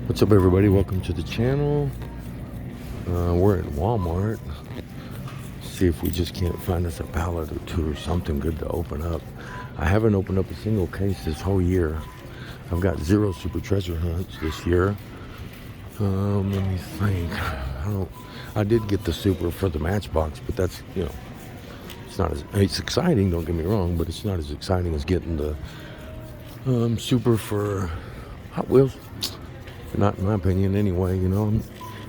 What's up, everybody? Welcome to the channel. We're at Walmart. See if we just can't find us a pallet or two or something good to open up. I haven't opened up a single case this whole year. I've got 0 super treasure hunts this year. Let me think. I did get the super for the Matchbox, but that's, it's not as, it's exciting, don't get me wrong, but it's not as exciting as getting the super for Hot Wheels. Not in my opinion, anyway.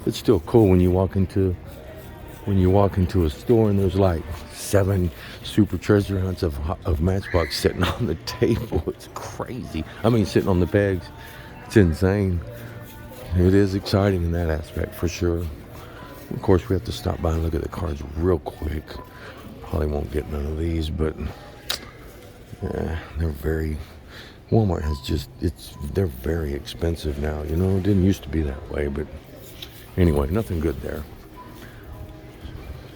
It's still cool when you walk into a store and there's like 7 super treasure hunts of Matchbox sitting on the table. It's crazy. I mean, sitting on the pegs. It's insane. It is exciting in that aspect for sure. Of course, we have to stop by and look at the cards real quick. Probably won't get none of these, but yeah, they're very. Walmart has they're very expensive now, It didn't used to be that way, but anyway, nothing good there.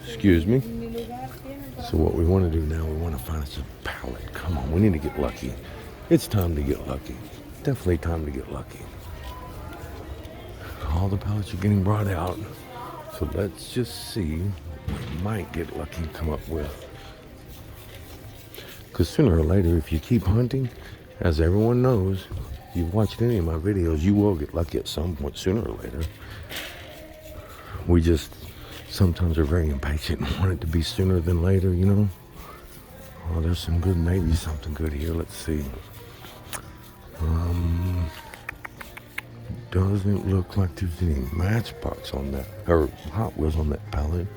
Excuse me. So what we want to do now, we want to find us a pallet. Come on, we need to get lucky. It's time to get lucky. Definitely time to get lucky. All the pallets are getting brought out. So let's just see what we might get lucky and come up with. Because sooner or later, if you keep hunting, as everyone knows, if you've watched any of my videos, you will get lucky at some point, sooner or later. We just sometimes are very impatient and want it to be sooner than later, Oh, there's some good, maybe something good here. Let's see. Doesn't look like there's any Matchbox on that, or Hot Wheels on that pallet.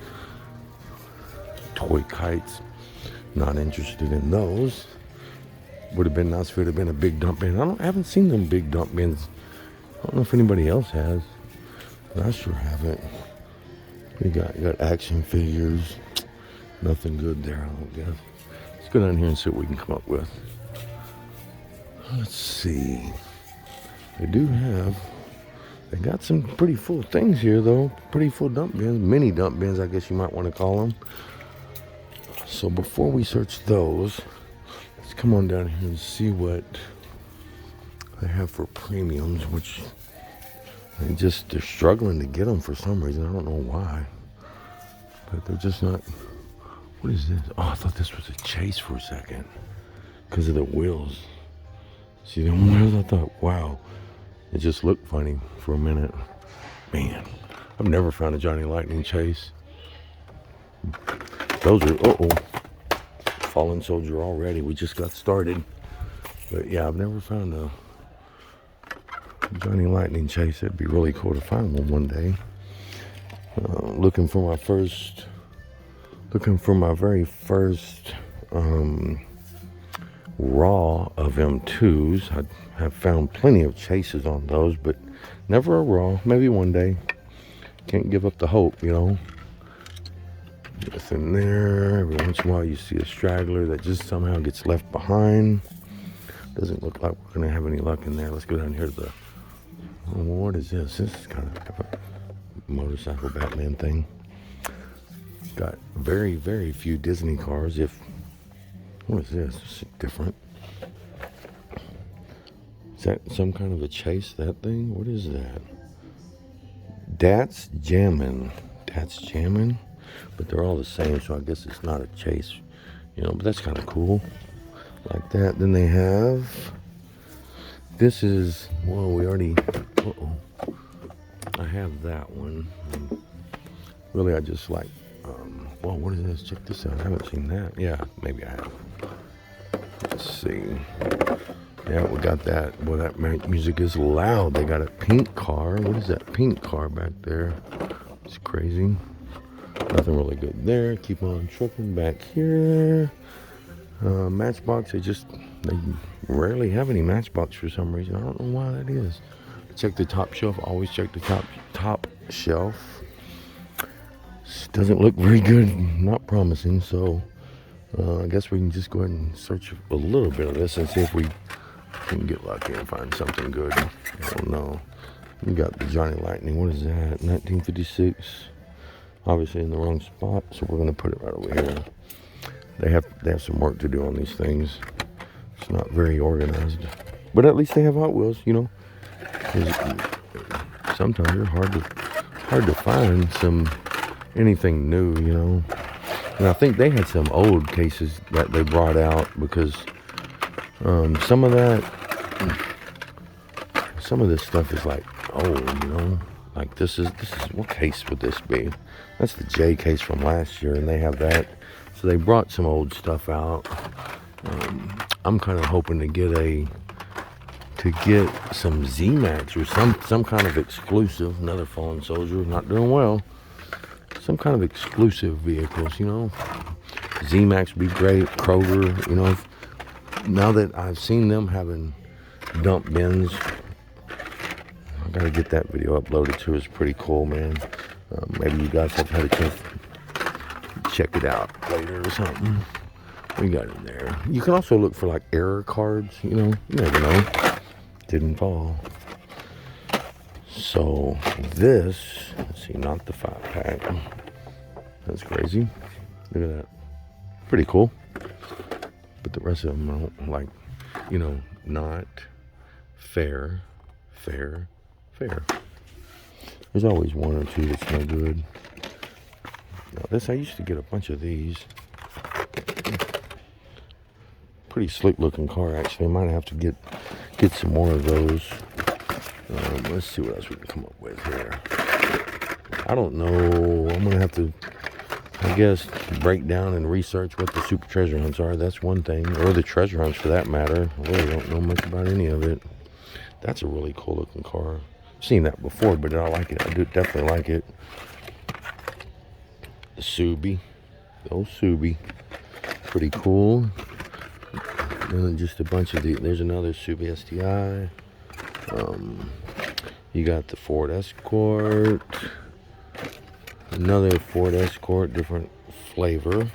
Toy kites, not interested in those. Would have been nice if it would have been a big dump bin. I haven't seen them big dump bins. I don't know if anybody else has, but I sure haven't. We got action figures. Nothing good there, I don't guess. Let's go down here and see what we can come up with. Let's see. They got some pretty full things here, though. Pretty full dump bins, mini dump bins, I guess you might want to call them. So before we search those, let's come on down here and see what they have for premiums, which they're struggling to get them for some reason. I don't know why, but they're just not. What is this? Oh, I thought this was a chase for a second because of the wheels. See the wheels? I thought, wow, it just looked funny for a minute. Man, I've never found a Johnny Lightning chase. Those are, fallen soldier already. We just got started. But yeah, I've never found a Johnny Lightning chase. It'd be really cool to find one day. Looking for my very first raw of M2s. I have found plenty of chases on those, but never a raw. Maybe one day. Can't give up the hope, Nothing there. Every once in a while you see a straggler that just somehow gets left behind. Doesn't look like we're going to have any luck in there. Let's go down here to the... Oh, what is this? This is kind of a motorcycle Batman thing. Got very, very few Disney cars. What is this? This is different. Is that some kind of a chase, that thing? What is that? That's Jammin'. But they're all the same, so I guess it's not a chase, but that's kind of cool. Like that. Then they have, this is, well, we already, I have that one. Really, I just like, well, what is this? Check this out. I haven't seen that. Yeah, maybe I have. Let's see. Yeah, we got that. Well, that music is loud. They got a pink car. What is that pink car back there? It's crazy. Nothing really good there. Keep on trucking back here. Matchbox, they rarely have any Matchbox for some reason. I don't know why that is. Check the top shelf. Always check the top shelf. This doesn't look very good. Not promising. So I guess we can just go ahead and search a little bit of this and see if we can get lucky and find something good. I don't know. We got the Johnny Lightning. What is that? 1956. Obviously in the wrong spot, so we're going to put it right over here. They have some work to do on these things. It's not very organized, but at least they have Hot Wheels, sometimes they're hard to find anything new, you know. And I think they had some old cases that they brought out because some of this stuff is like old, you know. Like this is what case would this be? That's the J case from last year, and they have that. So they brought some old stuff out. I'm kind of hoping to get some Z-Max or some kind of exclusive. Another fallen soldier, not doing well. Some kind of exclusive vehicles, you know. Z-Max would be great. Kroger, you know. Now that I've seen them having dump bins, I gotta get that video uploaded too. It's pretty cool, man. Maybe you guys have had a chance to check it out later or something. We got in there. You can also look for like error cards, you know. You never know. Didn't fall. So this, let's see, not the 5-pack. That's crazy. Look at that. Pretty cool. But the rest of them I don't like, you know, not fair. There's always one or two that's no good. Now this, I used to get a bunch of these. Pretty slick looking car, actually. I might have to get some more of those. Let's see what else we can come up with here. I don't know. I'm gonna have to, I guess, break down and research what the super treasure hunts are. That's one thing, or the treasure hunts for that matter. I really don't know much about any of it. That's a really cool looking car. I've seen that before, but I like it. I do definitely like it. The Subi, the old Subi, pretty cool. And then just a bunch of these. There's another Subi STI. You got the Ford Escort. Another Ford Escort, different flavor.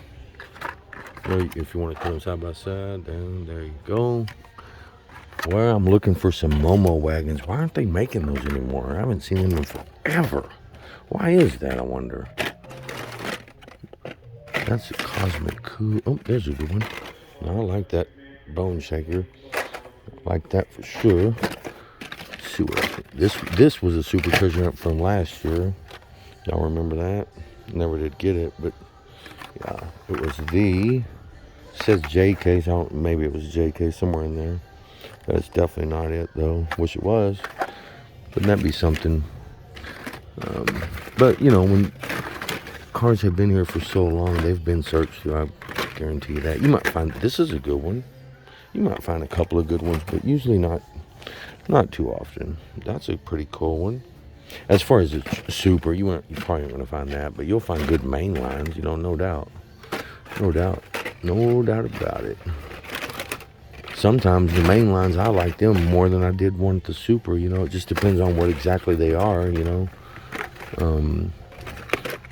If you want to put them side by side, then there you go. Well, I'm looking for some Momo wagons. Why aren't they making those anymore? I haven't seen them in forever. Why is that, I wonder? That's a Cosmic Coup. Oh, there's a good one. No, I like that bone shaker. I like that for sure. Let's see what else. This was a super treasure hunt from last year. Y'all remember that? Never did get it, but yeah, it was it says J case. Maybe it was J case somewhere in there. That's definitely not it, though. Wish it was. Wouldn't that be something? But, you know, when cars have been here for so long, they've been searched through. I guarantee you that. You might find, this is a good one. You might find a couple of good ones, but usually not too often. That's a pretty cool one. As far as it's super, you probably aren't going to find that, but you'll find good main lines, you know, no doubt. No doubt about it. Sometimes the main lines, I like them more than I did one at the super, you know. It just depends on what exactly they are, you know.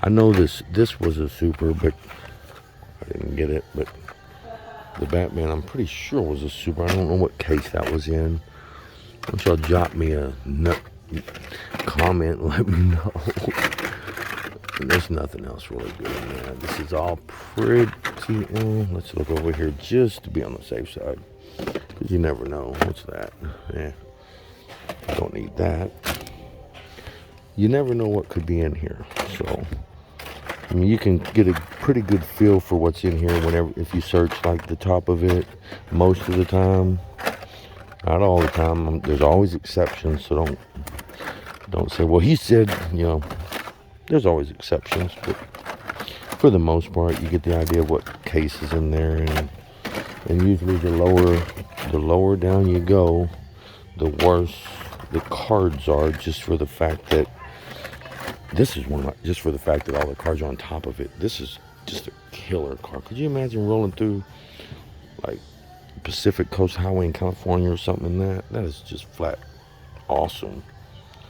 I know this was a super, but I didn't get it. But the Batman, I'm pretty sure was a super. I don't know what case that was in. Why don't y'all drop me a comment and let me know. And there's nothing else really good in there. This is all pretty. Let's look over here just to be on the safe side. Because you never know. What's that? Yeah. Don't need that. You never know what could be in here. So, I mean, you can get a pretty good feel for what's in here if you search like the top of it. Most of the time. Not all the time. There's always exceptions. So don't say, well, he said, you know, there's always exceptions. But for the most part, you get the idea of what case is in there. And usually the lower down you go, the worse the cards are, just for the fact that just for the fact that all the cards are on top of it. This is just a killer car. Could you imagine rolling through like Pacific Coast Highway in California or something in that? That is just flat awesome.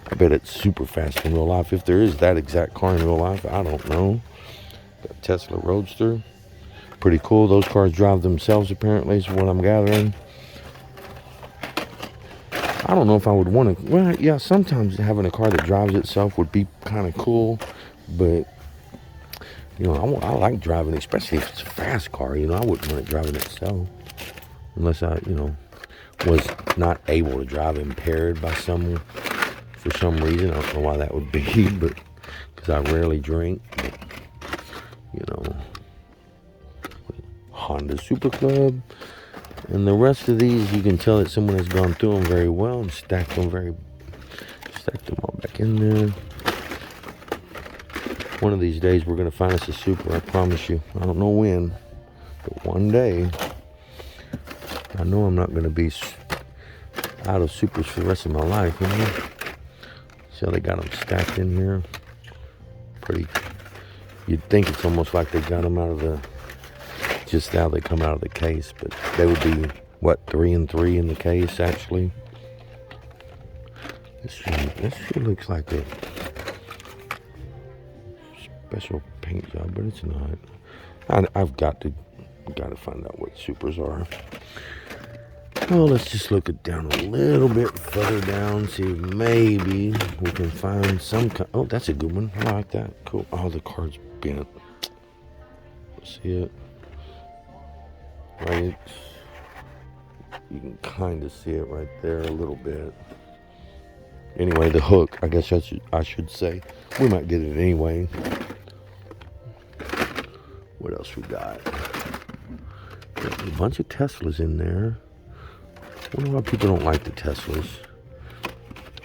I bet it's super fast in real life. If there is that exact car in real life, I don't know. Got Tesla Roadster. Pretty cool. Those cars drive themselves, apparently, is what I'm gathering. I don't know if I would want to. Well, yeah, sometimes having a car that drives itself would be kind of cool. But, you know, I like driving, especially if it's a fast car. You know, I wouldn't want it driving itself. Unless I, you know, was not able to drive, impaired by some for some reason. I don't know why that would be, but because I rarely drink. But, you know, Honda Super Club. And the rest of these, you can tell that someone has gone through them very well and stacked them all back in there. One of these days, we're going to find us a Super, I promise you. I don't know when, but one day, I know I'm not going to be out of Supers for the rest of my life, you know? See how they got them stacked in here? Pretty, you'd think it's almost like they got them out of the, just how they come out of the case, but they would be, what, 3 and 3 in the case, actually. This sure looks like a special paint job, but it's not. I've got to find out what Supers are. Well, let's just look it down a little bit further down, see if maybe we can find some kind. Oh, that's a good one. I like that. Cool. Oh, the card's bent. See it? Right? You can kind of see it right there a little bit. Anyway, the hook, I guess I should say. We might get it anyway. What else we got? There's a bunch of Teslas in there. I wonder why people don't like the Teslas.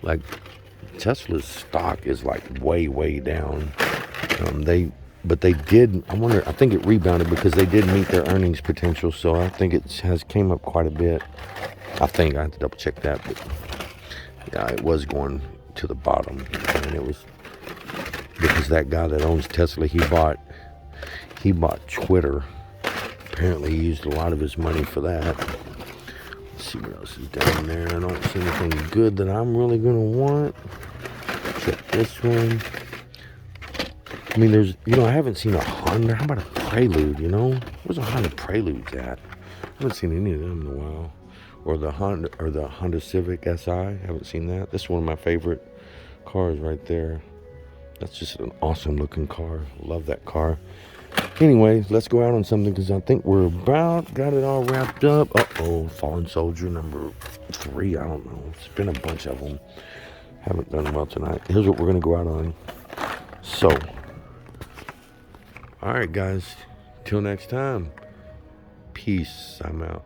Like, Tesla's stock is like way down. But they did, I think it rebounded because they did meet their earnings potential, so I think it has came up quite a bit. I think I have to double check that, but yeah, it was going to the bottom, and it was because that guy that owns Tesla, he bought Twitter. Apparently he used a lot of his money for that. Let's see what else is down there. I don't see anything good that I'm really gonna want. Check this one. I mean, I haven't seen a Honda. How about a Prelude, you know? Where's a Honda Prelude at? I haven't seen any of them in a while. Or the Honda Civic Si. I haven't seen that. This is one of my favorite cars right there. That's just an awesome looking car. Love that car. Anyway, let's go out on something because I think we're about got it all wrapped up. Uh-oh, Fallen Soldier number 3. I don't know. It's been a bunch of them. Haven't done well tonight. Here's what we're going to go out on. So, all right, guys. Till next time. Peace. I'm out.